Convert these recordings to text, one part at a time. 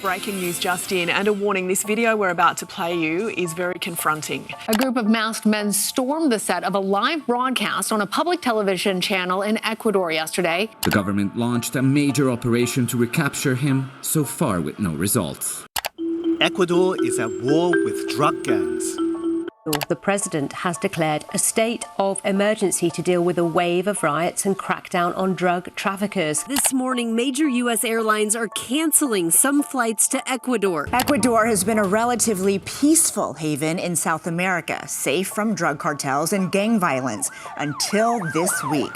Breaking news just in, and a warning, this video we're about to play you is very confronting. A group of masked men stormed the set of a live broadcast on a public television channel in Ecuador yesterday. The government launched a major operation to recapture him, so far with no results. Ecuador is at war with drug gangs. The president has declared a state of emergency to deal with a wave of riots and crack down on drug traffickers. This morning, major U.S. airlines are canceling some flights to Ecuador. Ecuador has been a relatively peaceful haven in South America, safe from drug cartels and gang violence, until this week.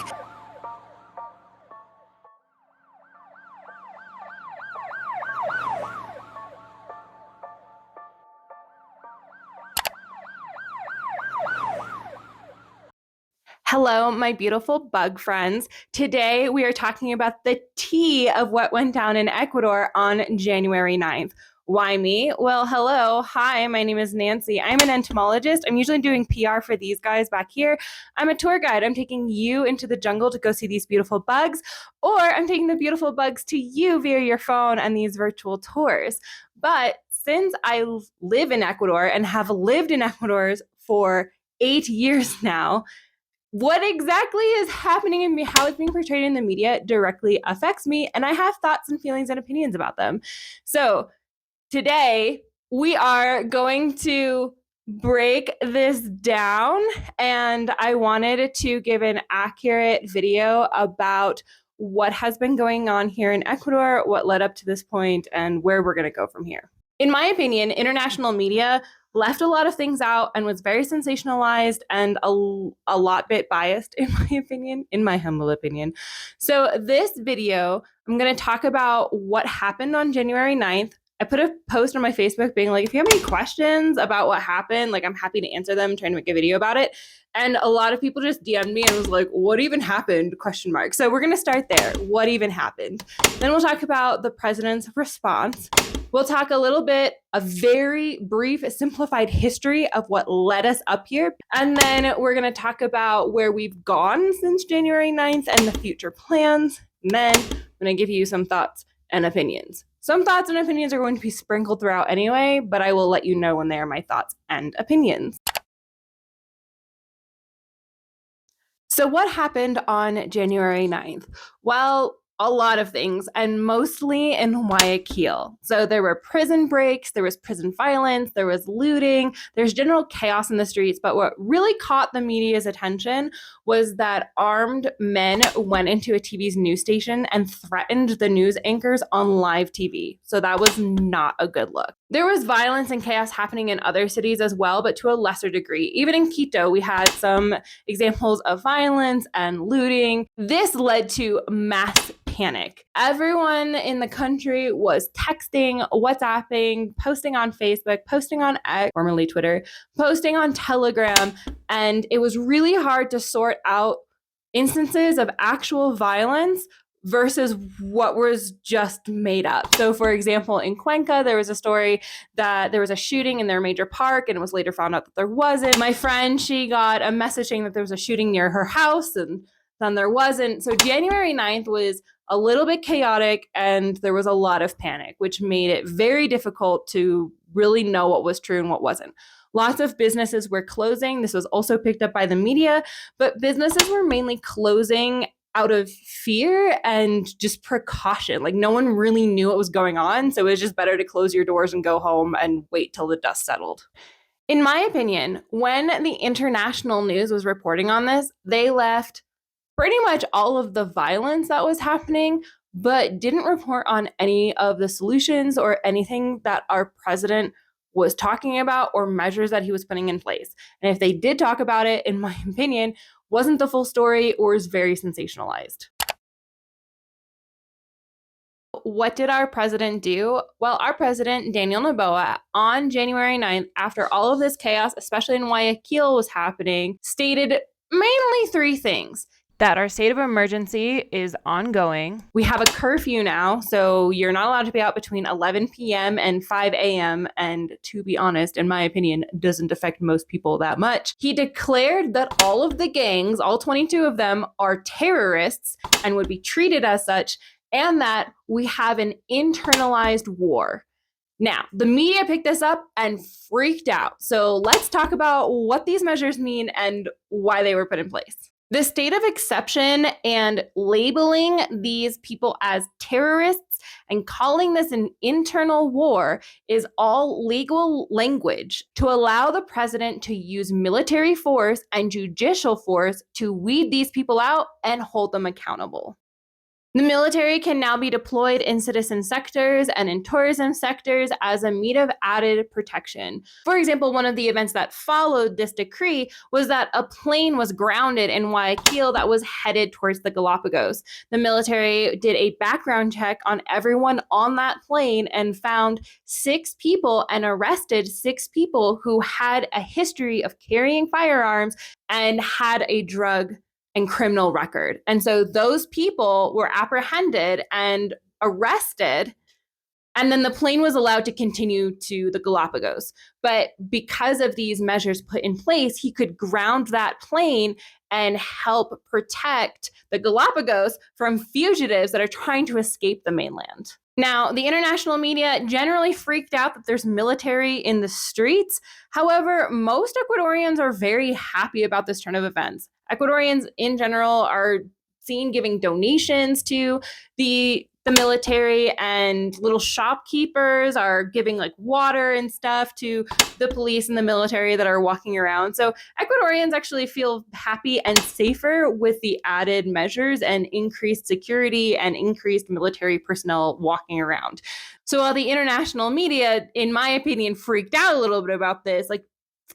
Hello, my beautiful bug friends. Today, we are talking about the tea of what went down in Ecuador on January 9th. Why me? Well, hello. Hi, my name is Nancy. I'm an entomologist. I'm usually doing PR for these guys back here. I'm a tour guide. I'm taking you into the jungle to go see these beautiful bugs, or I'm taking the beautiful bugs to you via your phone and these virtual tours. But since I live in Ecuador and have lived in Ecuador for 8 years now, what exactly is happening in me, how it's being portrayed in the media directly affects me, and I have thoughts and feelings and opinions about them. So today we are going to break this down, and I wanted to give an accurate video about what has been going on here in Ecuador, what led up to this point, and where we're going to go from here. In my opinion, international media left a lot of things out and was very sensationalized and a lot bit biased, in my humble opinion. So this video, I'm going to talk about what happened on January 9th. I put a post on my Facebook being like, if you have any questions about what happened, like I'm happy to answer them, I'm trying to make a video about it. And a lot of people just DM'd me and was like, what even happened? ? So we're going to start there. What even happened? Then we'll talk about the president's response. We'll talk a little bit, a very brief, simplified history of what led us up here. And then we're going to talk about where we've gone since January 9th and the future plans. And then I'm going to give you some thoughts and opinions. Some thoughts and opinions are going to be sprinkled throughout anyway, but I will let you know when they are my thoughts and opinions. So what happened on January 9th? Well, a lot of things, and mostly in Guayaquil. So there were prison breaks, there was prison violence, there was looting, there's general chaos in the streets. But what really caught the media's attention was that armed men went into a TV's news station and threatened the news anchors on live TV. So that was not a good look. There was violence and chaos happening in other cities as well, but to a lesser degree. Even in Quito, we had some examples of violence and looting. This led to mass panic. Everyone in the country was texting, WhatsApping, posting on Facebook, posting on X, formerly Twitter, posting on Telegram, and it was really hard to sort out instances of actual violence versus what was just made up. So for example, in Cuenca, there was a story that there was a shooting in their major park and it was later found out that there wasn't. My friend, she got a message saying that there was a shooting near her house and then there wasn't. So January 9th was a little bit chaotic and there was a lot of panic, which made it very difficult to really know what was true and what wasn't. Lots of businesses were closing. This was also picked up by the media, but businesses were mainly closing out of fear and just precaution. Like no one really knew what was going on. So it was just better to close your doors and go home and wait till the dust settled. In my opinion, when the international news was reporting on this, they left pretty much all of the violence that was happening, but didn't report on any of the solutions or anything that our president was talking about or measures that he was putting in place. And if they did talk about it, in my opinion, wasn't the full story or is very sensationalized. What did our president do? Well, our president, Daniel Noboa, on January 9th, after all of this chaos, especially in Guayaquil, was happening, stated mainly three things. That our state of emergency is ongoing. We have a curfew now, so you're not allowed to be out between 11 p.m. and 5 a.m. And to be honest, in my opinion, doesn't affect most people that much. He declared that all of the gangs, all 22 of them, are terrorists and would be treated as such, and that we have an internalized war. Now, the media picked this up and freaked out. So let's talk about what these measures mean and why they were put in place. The state of exception and labeling these people as terrorists and calling this an internal war is all legal language to allow the president to use military force and judicial force to weed these people out and hold them accountable. The military can now be deployed in citizen sectors and in tourism sectors as a means of added protection. For example, one of the events that followed this decree was that a plane was grounded in Guayaquil that was headed towards the Galapagos. The military did a background check on everyone on that plane and found 6 people and arrested 6 people who had a history of carrying firearms and had a drug and criminal record. And so those people were apprehended and arrested, and then the plane was allowed to continue to the Galapagos. But because of these measures put in place, he could ground that plane and help protect the Galapagos from fugitives that are trying to escape the mainland. Now, the international media generally freaked out that there's military in the streets. However, most Ecuadorians are very happy about this turn of events. Ecuadorians in general are seen giving donations to the military, and little shopkeepers are giving like water and stuff to the police and the military that are walking around. So Ecuadorians actually feel happy and safer with the added measures and increased security and increased military personnel walking around. So while the international media, in my opinion, freaked out a little bit about this, like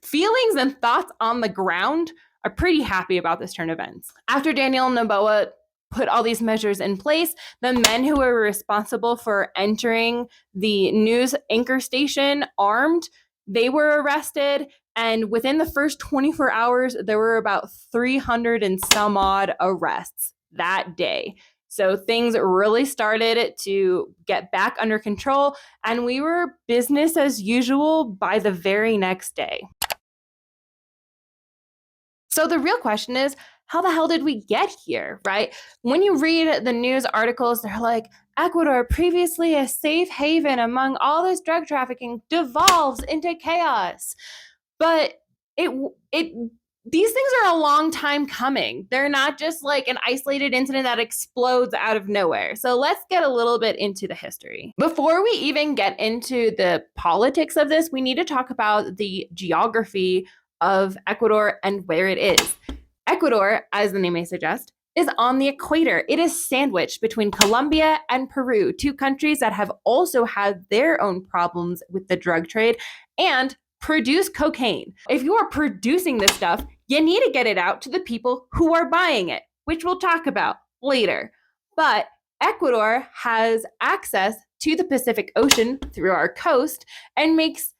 feelings and thoughts on the ground are pretty happy about this turn of events. After Daniel Noboa put all these measures in place, the men who were responsible for entering the news anchor station armed, they were arrested. And within the first 24 hours, there were about 300 and some odd arrests that day. So things really started to get back under control, and we were business as usual by the very next day. So the real question is, how the hell did we get here, right? When you read the news articles, they're like, Ecuador, previously a safe haven among all this drug trafficking, devolves into chaos. But these things are a long time coming. They're not just like an isolated incident that explodes out of nowhere. So let's get a little bit into the history. Before we even get into the politics of this, we need to talk about the geography of Ecuador and where it is. Ecuador, as the name may suggest, is on the equator. It is sandwiched between Colombia and Peru, 2 countries that have also had their own problems with the drug trade and produce cocaine. If you are producing this stuff, you need to get it out to the people who are buying it, which we'll talk about later. But Ecuador has access to the Pacific Ocean through our coast and makes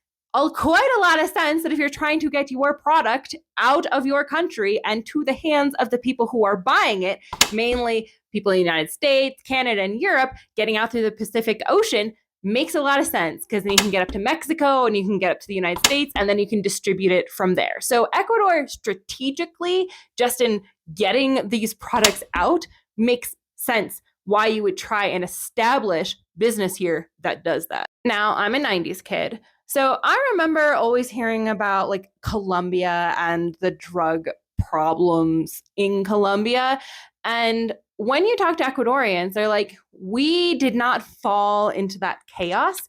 quite a lot of sense that if you're trying to get your product out of your country and to the hands of the people who are buying it, mainly people in the United States, Canada, and Europe, getting out through the Pacific Ocean makes a lot of sense, because then you can get up to Mexico and you can get up to the United States, and then you can distribute it from there. So Ecuador strategically, just in getting these products out, makes sense why you would try and establish business here that does that. Now, I'm a 90s kid. So I remember always hearing about like Colombia and the drug problems in Colombia. And when you talk to Ecuadorians, they're like, we did not fall into that chaos.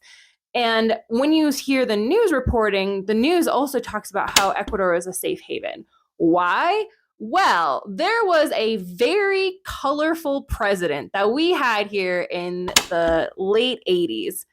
And when you hear the news reporting, the news also talks about how Ecuador is a safe haven. Why? Well, there was a very colorful president that we had here in the late 80s.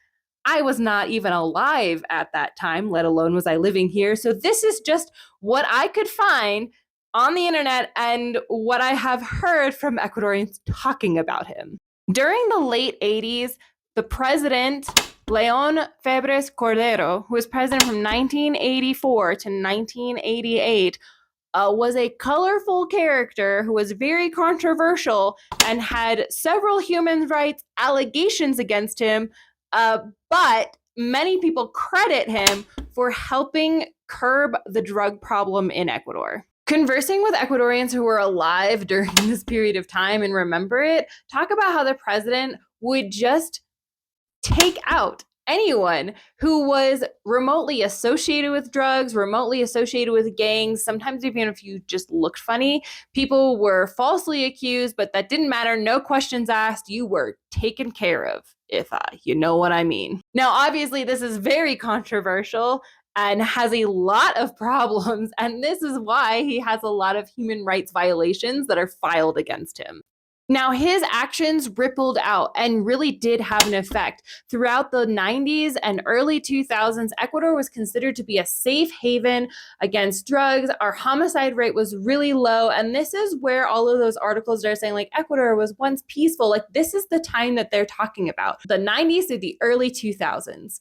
I was not even alive at that time, let alone was I living here. So this is just what I could find on the internet and what I have heard from Ecuadorians talking about him. During the late 80s, the president, León Febres Cordero, who was president from 1984 to 1988, was a colorful character who was very controversial and had several human rights allegations against him. But many people credit him for helping curb the drug problem in Ecuador. Conversing with Ecuadorians who were alive during this period of time and remember it, talk about how the president would just take out anyone who was remotely associated with drugs, remotely associated with gangs, sometimes even if you just looked funny, people were falsely accused, but that didn't matter. No questions asked. You were taken care of, if you know what I mean. Now, obviously, this is very controversial and has a lot of problems, and this is why he has a lot of human rights violations that are filed against him. Now, his actions rippled out and really did have an effect. Throughout the 90s and early 2000s, Ecuador was considered to be a safe haven against drugs. Our homicide rate was really low. And this is where all of those articles that are saying, like, Ecuador was once peaceful. Like, this is the time that they're talking about, the 90s to the early 2000s.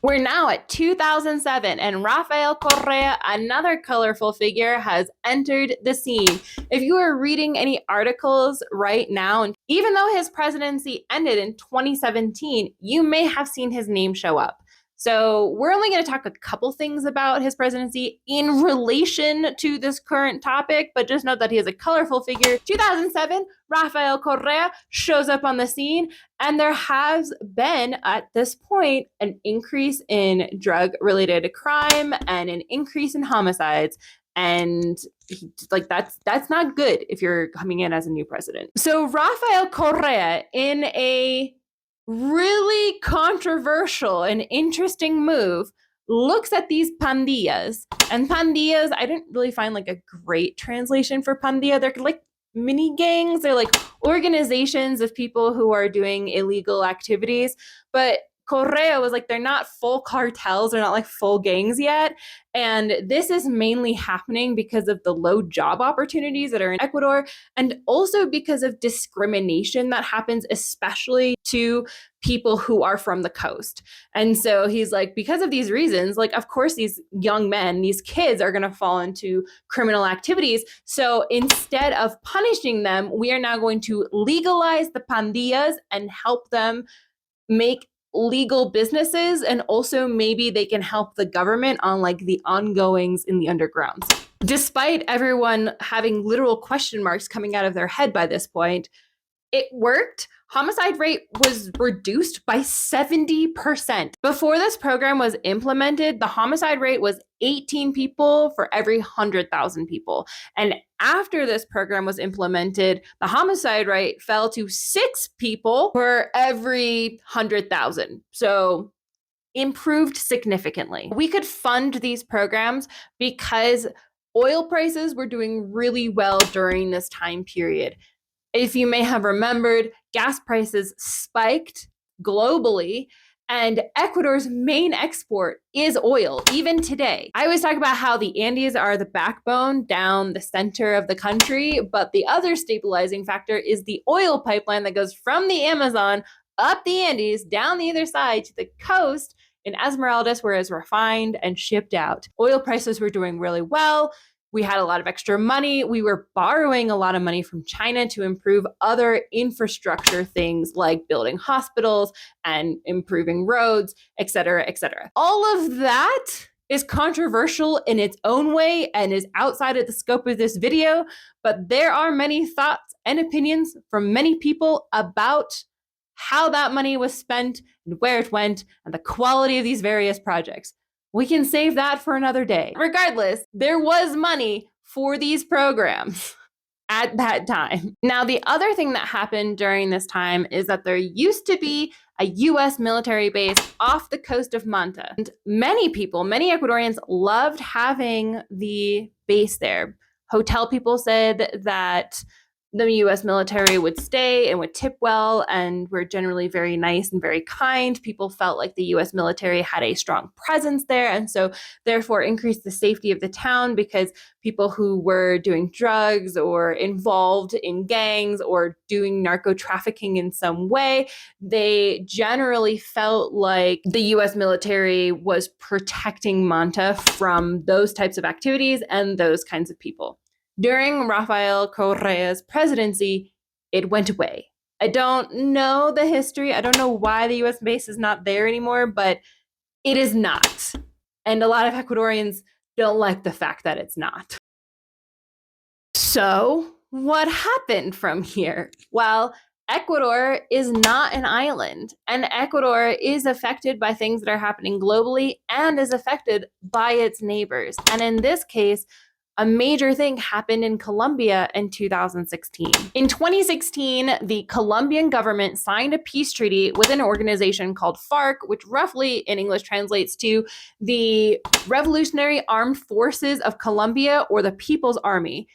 We're now at 2007, and Rafael Correa, another colorful figure, has entered the scene. If you are reading any articles right now, and even though his presidency ended in 2017, you may have seen his name show up. So we're only going to talk a couple things about his presidency in relation to this current topic, but just note that he is a colorful figure. 2007, Rafael Correa shows up on the scene, and there has been, at this point, an increase in drug-related crime and an increase in homicides. And that's not good if you're coming in as a new president. So Rafael Correa, in a really controversial and interesting move, looks at these pandillas. And pandillas, I didn't really find like a great translation for pandilla. They're like mini gangs. They're like organizations of people who are doing illegal activities. But Correa was like, they're not full cartels. They're not like full gangs yet. And this is mainly happening because of the low job opportunities that are in Ecuador, and also because of discrimination that happens, especially to people who are from the coast. And so he's like, because of these reasons, like, of course, these young men, these kids are going to fall into criminal activities. So instead of punishing them, we are now going to legalize the pandillas and help them make legal businesses, and also maybe they can help the government on like the ongoings in the underground. Despite everyone having literal question marks coming out of their head by this point, it worked. Homicide rate was reduced by 70%. Before this program was implemented, the homicide rate was 18 people for every 100,000 people. And after this program was implemented, the homicide rate fell to 6 people for every 100,000. So improved significantly. We could fund these programs because oil prices were doing really well during this time period. If you may have remembered, gas prices spiked globally, and Ecuador's main export is oil, even today. I always talk about how the Andes are the backbone down the center of the country, but the other stabilizing factor is the oil pipeline that goes from the Amazon up the Andes, down the other side to the coast in Esmeraldas, where it's refined and shipped out. Oil prices were doing really well. We had a lot of extra money. We were borrowing a lot of money from China to improve other infrastructure things like building hospitals and improving roads, et cetera, et cetera. All of that is controversial in its own way and is outside of the scope of this video, but there are many thoughts and opinions from many people about how that money was spent and where it went and the quality of these various projects. We can save that for another day. Regardless, there was money for these programs at that time. Now, the other thing that happened during this time is that there used to be a US military base off the coast of Manta. And many people, many Ecuadorians loved having the base there. Hotel people said that the US military would stay and would tip well and were generally very nice and very kind. People felt like the US military had a strong presence there, and so therefore increased the safety of the town, because people who were doing drugs or involved in gangs or doing narco trafficking in some way, they generally felt like the US military was protecting Manta from those types of activities and those kinds of people. During Rafael Correa's presidency, it went away. I don't know the history. I don't know why the US base is not there anymore, but it is not. And a lot of Ecuadorians don't like the fact that it's not. So, what happened from here? Well, Ecuador is not an island, and Ecuador is affected by things that are happening globally and is affected by its neighbors. And in this case, a major thing happened in Colombia in 2016. In 2016, the Colombian government signed a peace treaty with an organization called FARC, which roughly in English translates to the Revolutionary Armed Forces of Colombia, or the People's Army.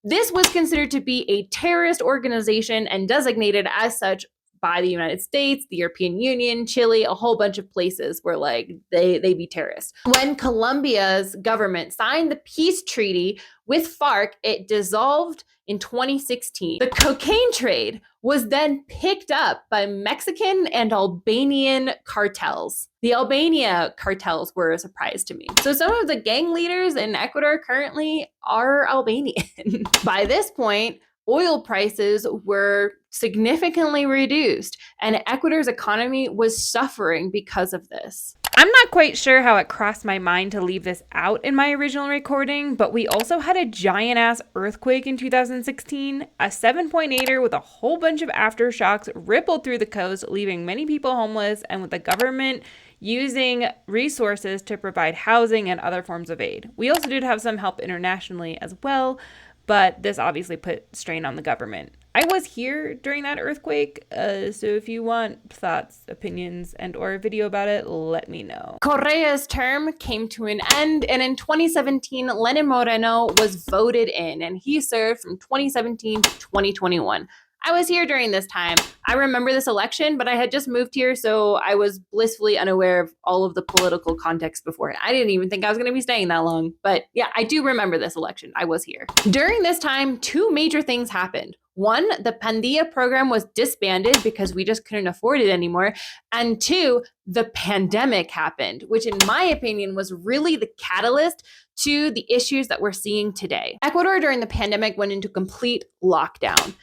This was considered to be a terrorist organization and designated as such by the United States, the European Union, Chile, a whole bunch of places where like they be terrorists. When Colombia's government signed the peace treaty with FARC, it dissolved in 2016. The cocaine trade was then picked up by Mexican and Albanian cartels. The Albania cartels were a surprise to me. So some of the gang leaders in Ecuador currently are Albanian. By this point, oil prices were significantly reduced, and Ecuador's economy was suffering because of this. I'm not quite sure how it crossed my mind to leave this out in my original recording, but we also had a giant-ass earthquake in 2016. A 7.8er with a whole bunch of aftershocks rippled through the coast, leaving many people homeless, and with the government using resources to provide housing and other forms of aid. We also did have some help internationally as well, but this obviously put strain on the government. I was here during that earthquake, so if you want thoughts, opinions, and or a video about it, let me know. Correa's term came to an end, and in 2017, Lenin Moreno was voted in, and he served from 2017 to 2021. I was here during this time. I remember this election, but I had just moved here, so I was blissfully unaware of all of the political context before it. I didn't even think I was going to be staying that long. But yeah, I do remember this election. I was here. During this time, two major things happened. One, the Pandilla program was disbanded because we just couldn't afford it anymore. And two, the pandemic happened, which in my opinion was really the catalyst to the issues that we're seeing today. Ecuador during the pandemic went into complete lockdown.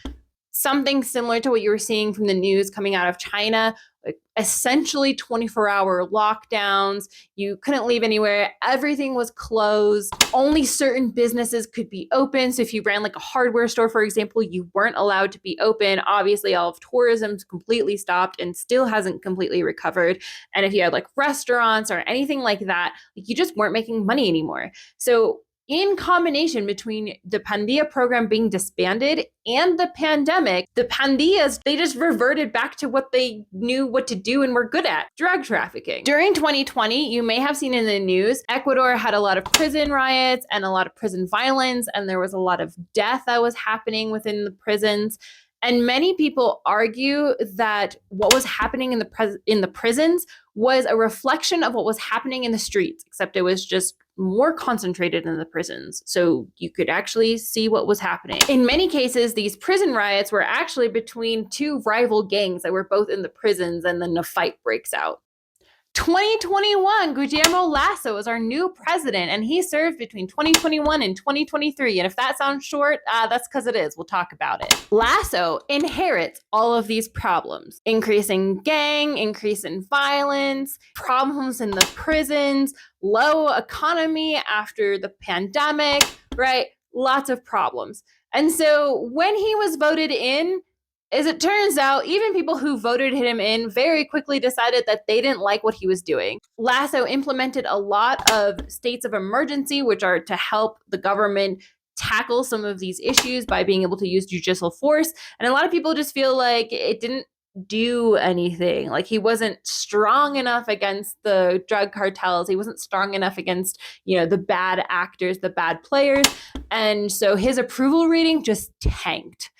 Something similar to what you were seeing from the news coming out of China, like essentially 24-hour lockdowns. You couldn't leave anywhere. Everything was closed. Only certain businesses could be open. So if you ran like a hardware store, for example, you weren't allowed to be open. Obviously, all of tourism's completely stopped and still hasn't completely recovered. And if you had like restaurants or anything like that, you just weren't making money anymore. So in combination between the Pandilla program being disbanded and the pandemic, the Pandillas, they just reverted back to what they knew what to do and were good at, drug trafficking. During 2020, you may have seen in the news, Ecuador had a lot of prison riots and a lot of prison violence, and there was a lot of death that was happening within the prisons. And many people argue that what was happening in the prisons was a reflection of what was happening in the streets, except it was just more concentrated in the prisons. So you could actually see what was happening. In many cases, these prison riots were actually between two rival gangs that were both in the prisons, and then a fight breaks out. 2021, Guillermo Lasso is our new president, and he served between 2021 and 2023. And if that sounds short, that's because it is. We'll talk about it. Lasso inherits all of these problems: increasing gang, increase in violence, problems in the prisons, low economy after the pandemic, right? Lots of problems. And so when he was voted in, as it turns out, even people who voted him in very quickly decided that they didn't like what he was doing. Lasso implemented a lot of states of emergency, which are to help the government tackle some of these issues by being able to use judicial force. And a lot of people just feel like it didn't do anything. Like he wasn't strong enough against the drug cartels. He wasn't strong enough against, the bad actors, the bad players. And so his approval rating just tanked.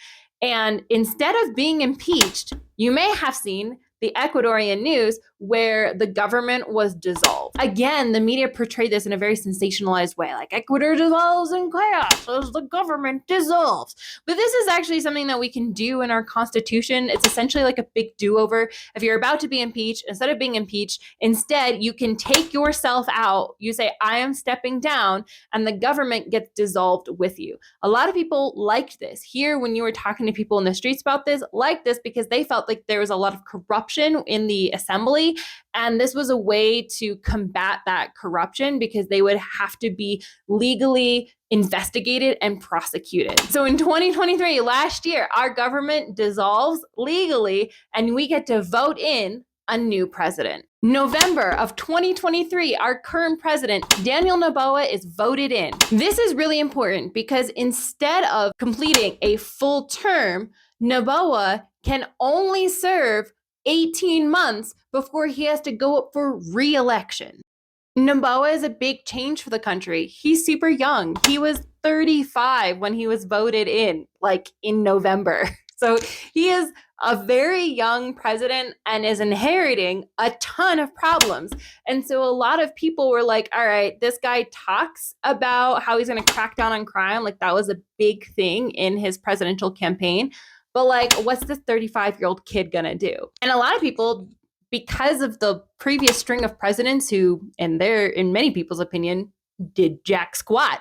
And instead of being impeached, you may have seen the Ecuadorian news where the government was dissolved. Again, the media portrayed this in a very sensationalized way, like Ecuador dissolves in chaos as the government dissolves. But this is actually something that we can do in our constitution. It's essentially like a big do-over. If you're about to be impeached, instead of being impeached, instead you can take yourself out. You say, I am stepping down, and the government gets dissolved with you. A lot of people liked this. Here, when you were talking to people in the streets about this, liked this because they felt like there was a lot of corruption in the assembly. And this was a way to combat combat that corruption because they would have to be legally investigated and prosecuted. So in 2023, last year, our government dissolves legally and we get to vote in a new president. November of 2023, our current president, Daniel Noboa, is voted in. This is really important because instead of completing a full term, Noboa can only serve 18 months before he has to go up for re-election. Noboa is a big change for the country. He's super young. He was 35 when he was voted in, like in November. So he is a very young president and is inheriting a ton of problems. And so a lot of people were like, all right, this guy talks about how he's going to crack down on crime. Like that was a big thing in his presidential campaign. But like, what's this 35-year-old kid going to do? And a lot of people, because of the previous string of presidents who, in many people's opinion, did jack squat.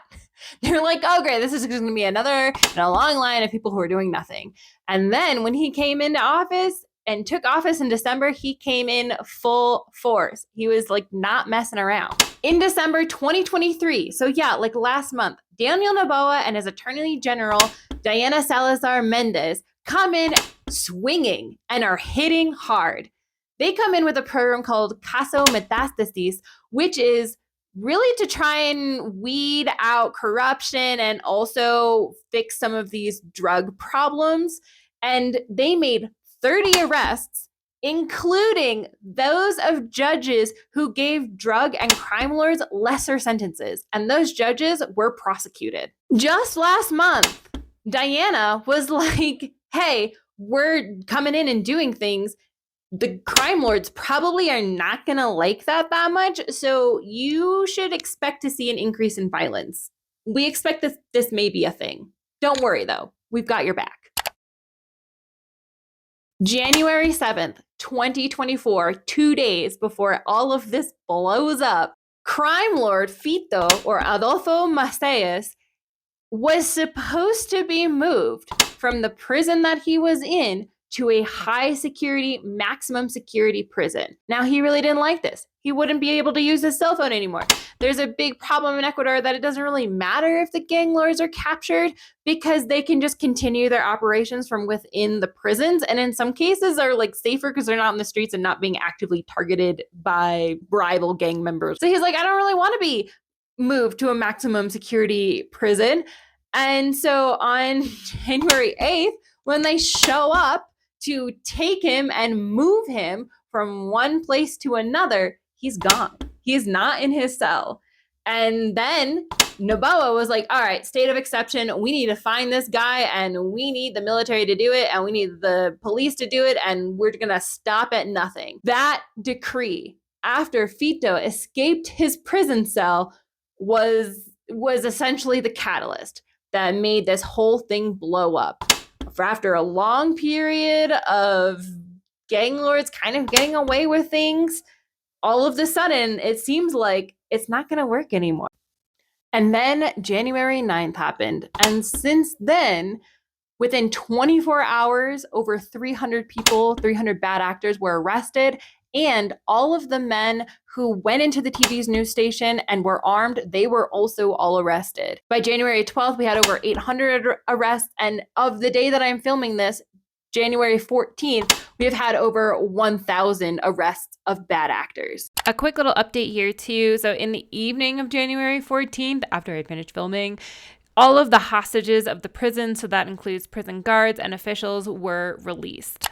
They're like, oh, great, this is going to be another in a long line of people who are doing nothing. And then when he came into office and took office in December, he came in full force. He was like not messing around. In December 2023, so yeah, like last month, Daniel Noboa and his Attorney General, Diana Salazar Mendez, come in swinging and are hitting hard. They come in with a program called Caso Metastasis, which is really to try and weed out corruption and also fix some of these drug problems. And they made 30 arrests, including those of judges who gave drug and crime lords lesser sentences. And those judges were prosecuted. Just last month, Diana was like, hey, we're coming in and doing things. The crime lords probably are not going to like that much. So you should expect to see an increase in violence. We expect this may be a thing. Don't worry, though. We've got your back. January 7th, 2024, 2 days before all of this blows up, crime lord Fito, or Adolfo Macias, was supposed to be moved from the prison that he was in to a high security, maximum security prison. Now, he really didn't like this. He wouldn't be able to use his cell phone anymore. There's a big problem in Ecuador that it doesn't really matter if the gang lords are captured because they can just continue their operations from within the prisons. And in some cases are like safer because they're not in the streets and not being actively targeted by rival gang members. So he's like, I don't really want to be moved to a maximum security prison. And so on January 8th, when they show up to take him and move him from one place to another, he's gone. He is not in his cell. And then Noboa was like, all right, state of exception. We need to find this guy and we need the military to do it and we need the police to do it and we're going to stop at nothing. That decree, after Fito escaped his prison cell, was essentially the catalyst that made this whole thing blow up. For after a long period of gang lords kind of getting away with things, all of a sudden, it seems like it's not going to work anymore. And then January 9th happened. And since then, within 24 hours, over 300 people, 300 bad actors were arrested. And all of the men who went into the TV's news station and were armed, they were also all arrested. By January 12th, we had over 800 arrests. And of the day that I'm filming this, January 14th, we have had over 1,000 arrests of bad actors. A quick little update here too. So in the evening of January 14th, after I finished filming, all of the hostages of the prison, so that includes prison guards and officials, were released.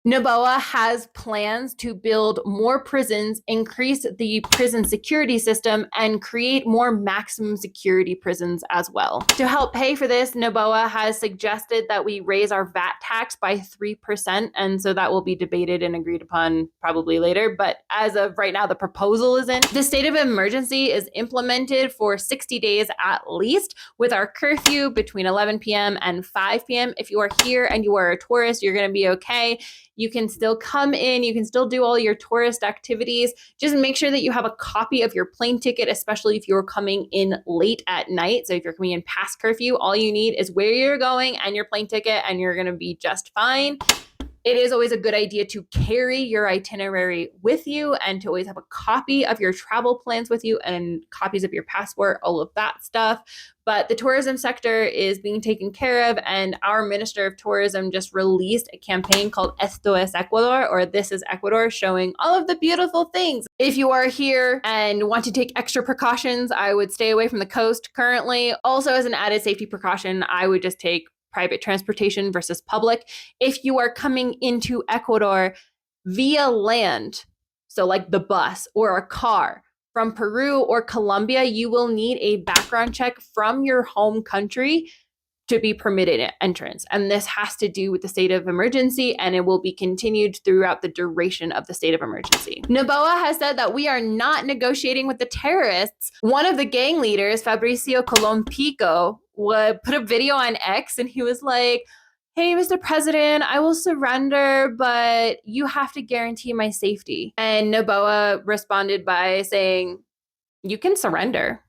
Noboa has plans to build more prisons, increase the prison security system, and create more maximum security prisons as well. To help pay for this, Noboa has suggested that we raise our VAT tax by 3%, and so that will be debated and agreed upon probably later. But as of right now, the proposal is in. The state of emergency is implemented for 60 days at least, with our curfew between 11 p.m. and 5 p.m. If you are here and you are a tourist, you're going to be okay. You can still come in, you can still do all your tourist activities. Just make sure that you have a copy of your plane ticket, especially if you're coming in late at night. So if you're coming in past curfew, all you need is where you're going and your plane ticket, and you're going to be just fine. It is always a good idea to carry your itinerary with you and to always have a copy of your travel plans with you and copies of your passport, all of that stuff. But the tourism sector is being taken care of, and our Minister of Tourism just released a campaign called Esto es Ecuador, or This is Ecuador, showing all of the beautiful things. If you are here and want to take extra precautions, I would stay away from the coast currently. Also, as an added safety precaution, I would just take private transportation versus public. If you are coming into Ecuador via land, so like the bus or a car from Peru or Colombia, you will need a background check from your home country to be permitted entrance. And this has to do with the state of emergency, and it will be continued throughout the duration of the state of emergency. Noboa has said that we are not negotiating with the terrorists. One of the gang leaders, Fabricio Colón Pico, would put a video on X, and he was like, "Hey, Mr. President, I will surrender, but you have to guarantee my safety." And Noboa responded by saying, "You can surrender."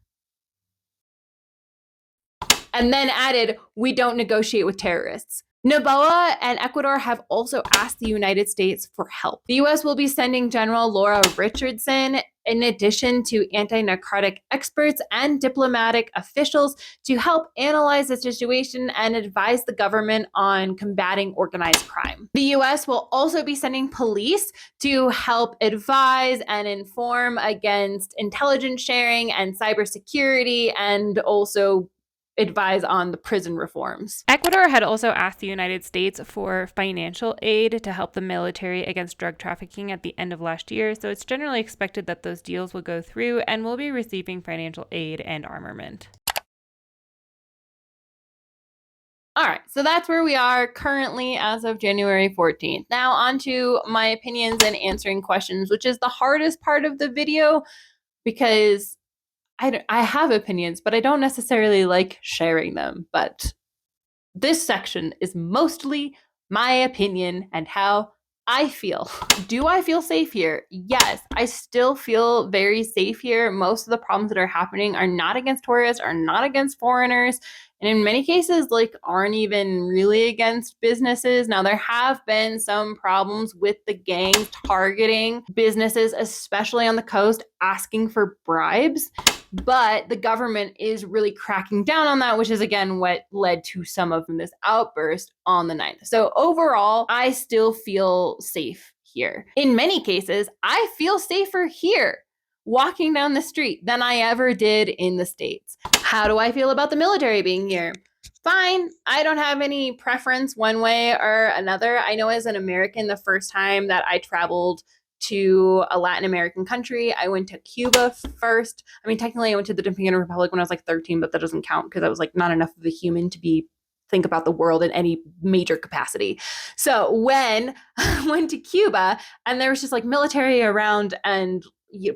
And then added, "We don't negotiate with terrorists." Noboa and Ecuador have also asked the United States for help. The U.S. will be sending General Laura Richardson, in addition to anti-narcotic experts and diplomatic officials, to help analyze the situation and advise the government on combating organized crime. The U.S. will also be sending police to help advise and inform against intelligence sharing and cybersecurity, and also advise on the prison reforms. Ecuador had also asked the United States for financial aid to help the military against drug trafficking at the end of last year, so it's generally expected that those deals will go through and we'll be receiving financial aid and armament. All right, so that's where we are currently as of January 14th. Now on to my opinions and answering questions, which is the hardest part of the video because I have opinions, but I don't necessarily like sharing them. But this section is mostly my opinion and how I feel. Do I feel safe here? Yes, I still feel very safe here. Most of the problems that are happening are not against tourists, are not against foreigners, and in many cases, like, aren't even really against businesses. Now, there have been some problems with the gangs targeting businesses, especially on the coast, asking for bribes. But the government is really cracking down on that, which is, again, what led to some of this outburst on the 9th. So overall, I still feel safe here. In many cases, I feel safer here walking down the street than I ever did in the States. How do I feel about the military being here? Fine. I don't have any preference one way or another. I know as an American, the first time that I traveled to a Latin American country, I went to Cuba first. I mean, technically I went to the Dominican Republic when I was like 13, but that doesn't count because I was like not enough of a human to think about the world in any major capacity. So when I went to Cuba and there was just like military around and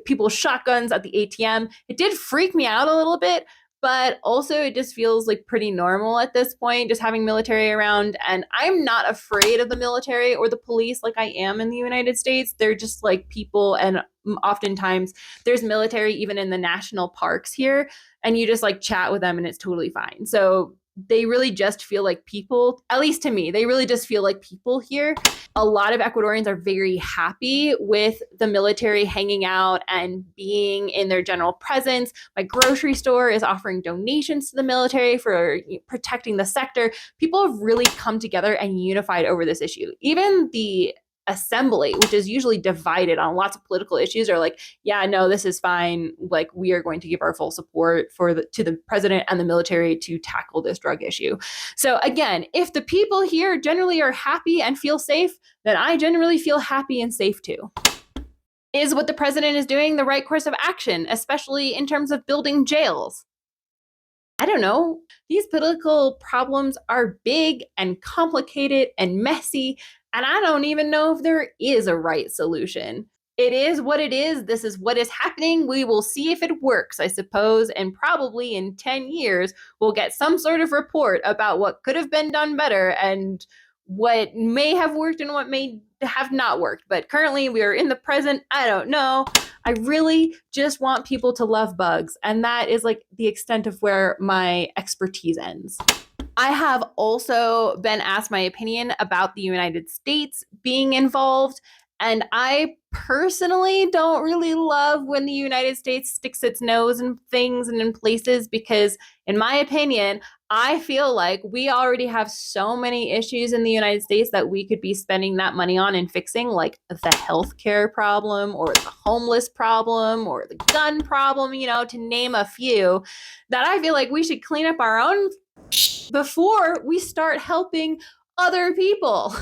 people with shotguns at the ATM, it did freak me out a little bit. But also it just feels like pretty normal at this point, just having military around. And I'm not afraid of the military or the police like I am in the United States. They're just like people. And oftentimes there's military even in the national parks here. And you just like chat with them and it's totally fine. So they really just feel like people, at least to me, they really just feel like people here. A lot of Ecuadorians are very happy with the military hanging out and being in their general presence. My grocery store is offering donations to the military for protecting the sector. People have really come together and unified over this issue. Even the assembly, which is usually divided on lots of political issues, are like, yeah, no, this is fine. Like, we are going to give our full support to the president and the military to tackle this drug issue. So again, if the people here generally are happy and feel safe, then I generally feel happy and safe too. Is what the president is doing the right course of action, especially in terms of building jails? I don't know. These political problems are big and complicated and messy, and I don't even know if there is a right solution. It is what it is. This is what is happening. We will see if it works, I suppose, and probably in 10 years, we'll get some sort of report about what could have been done better and what may have worked and what may have not worked. But currently, we are in the present. I don't know. I really just want people to love bugs. And that is like the extent of where my expertise ends. I have also been asked my opinion about the United States being involved. And I personally don't really love when the United States sticks its nose in things and in places because, in my opinion, I feel like we already have so many issues in the United States that we could be spending that money on and fixing, like the healthcare problem or the homeless problem or the gun problem, you know, to name a few, that I feel like we should clean up our own before we start helping other people.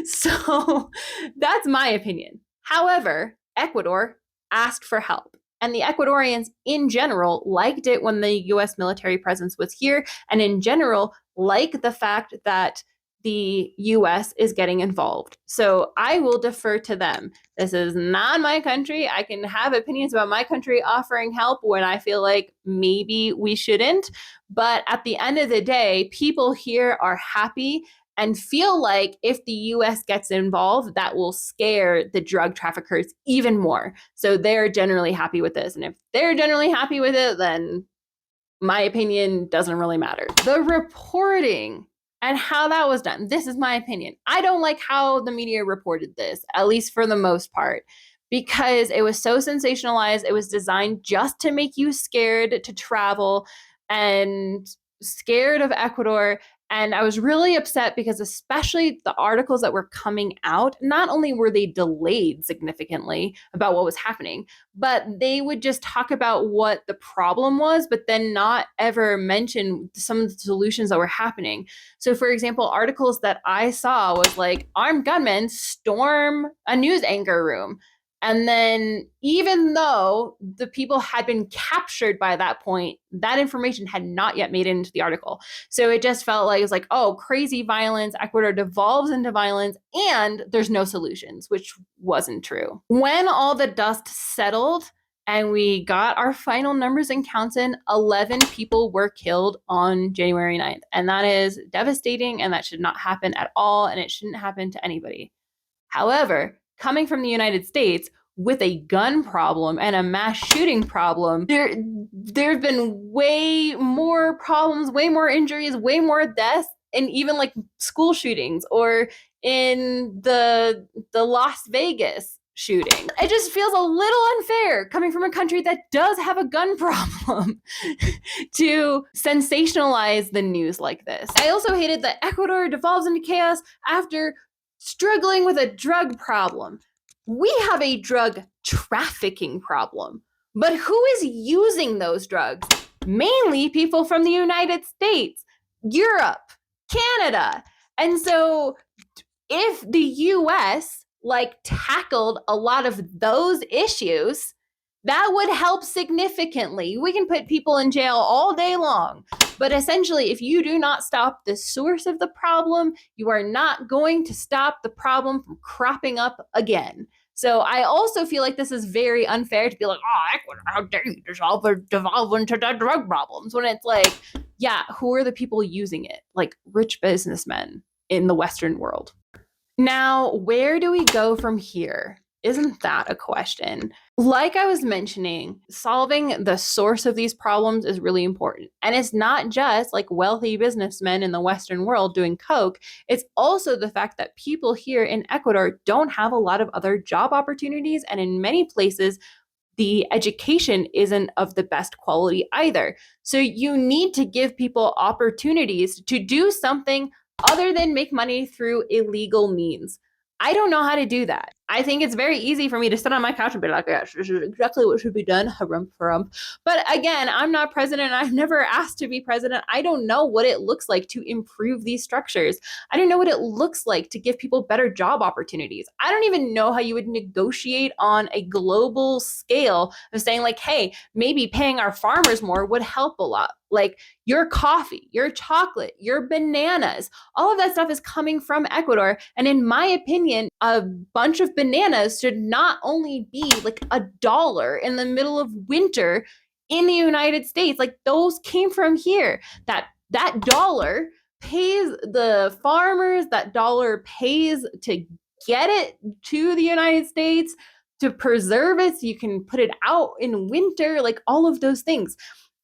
So that's my opinion. However, Ecuador asked for help. And the Ecuadorians in general liked it when the US military presence was here, and in general, like the fact that the US is getting involved. So I will defer to them. This is not my country. I can have opinions about my country offering help when I feel like maybe we shouldn't. But at the end of the day, people here are happy and feel like if the US gets involved, that will scare the drug traffickers even more. So they're generally happy with this. And if they're generally happy with it, then my opinion doesn't really matter. The reporting and how that was done, this is my opinion. I don't like how the media reported this, at least for the most part, because it was so sensationalized. It was designed just to make you scared to travel and scared of Ecuador. And I was really upset because, especially the articles that were coming out, not only were they delayed significantly about what was happening, but they would just talk about what the problem was, but then not ever mention some of the solutions that were happening. So, for example, articles that I saw was like, armed gunmen storm a news anchor room. And then, even though the people had been captured by that point, that information had not yet made it into the article. So it just felt like it was like, oh, crazy violence. Ecuador devolves into violence and there's no solutions, which wasn't true. When all the dust settled and we got our final numbers and counts in, 11 people were killed on January 9th. And that is devastating, and that should not happen at all, and it shouldn't happen to anybody. However, coming from the United States with a gun problem and a mass shooting problem, there have been way more problems, way more injuries, way more deaths, and even like school shootings or in the Las Vegas shooting. It just feels a little unfair coming from a country that does have a gun problem to sensationalize the news like this. I also hated that Ecuador devolves into chaos after struggling with a drug problem. We have a drug trafficking problem, but who is using those drugs? Mainly people from the United States, Europe, Canada. And so if the US tackled a lot of those issues, that would help significantly. We can put people in jail all day long, but essentially, if you do not stop the source of the problem, you are not going to stop the problem from cropping up again. So I also feel like this is very unfair to be like, oh, Ecuador, how dare you devolve into the drug problems, when it's like, yeah, who are the people using it? Like rich businessmen in the Western world. Now, where do we go from here? Isn't that a question? Like I was mentioning, solving the source of these problems is really important. And it's not just like wealthy businessmen in the Western world doing coke. It's also the fact that people here in Ecuador don't have a lot of other job opportunities. And in many places, the education isn't of the best quality either. So you need to give people opportunities to do something other than make money through illegal means. I don't know how to do that. I think it's very easy for me to sit on my couch and be like, yes, this is exactly what should be done. Harump, harump. But again, I'm not president. I've never asked to be president. I don't know what it looks like to improve these structures. I don't know what it looks like to give people better job opportunities. I don't even know how you would negotiate on a global scale of saying like, hey, maybe paying our farmers more would help a lot. Like your coffee, your chocolate, your bananas, all of that stuff is coming from Ecuador. And in my opinion, a bunch of bananas should not only be like $1 in the middle of winter in the United States. Like those came from here. That dollar pays the farmers, that dollar pays to get it to the United States, to preserve it so you can put it out in winter, like all of those things.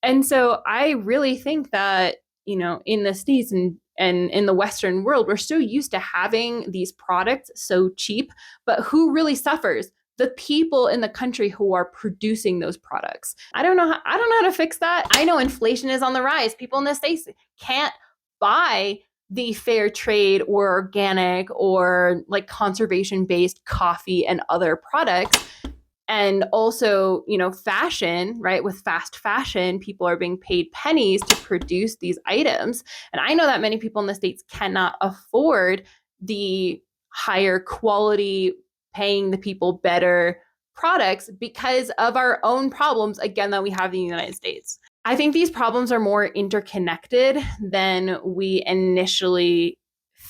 And so I really think that in the States and in the Western world, we're so used to having these products so cheap, but who really suffers? The people in the country who are producing those products. I don't know how to fix that. I know inflation is on the rise. People in the States can't buy the fair trade or organic or like conservation based coffee and other products. And also, fashion, right? With fast fashion, people are being paid pennies to produce these items. And I know that many people in the States cannot afford the higher quality, paying the people better products because of our own problems, again, that we have in the United States. I think these problems are more interconnected than we initially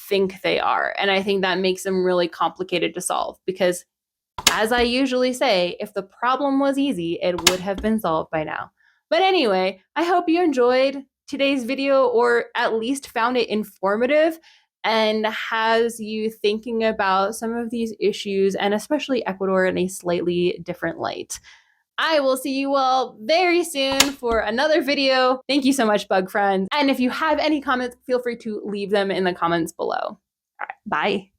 think they are. And I think that makes them really complicated to solve because, as I usually say, if the problem was easy, it would have been solved by now. But anyway, I hope you enjoyed today's video or at least found it informative and has you thinking about some of these issues and especially Ecuador in a slightly different light. I will see you all very soon for another video. Thank you so much, bug friends. And if you have any comments, feel free to leave them in the comments below. All right, bye.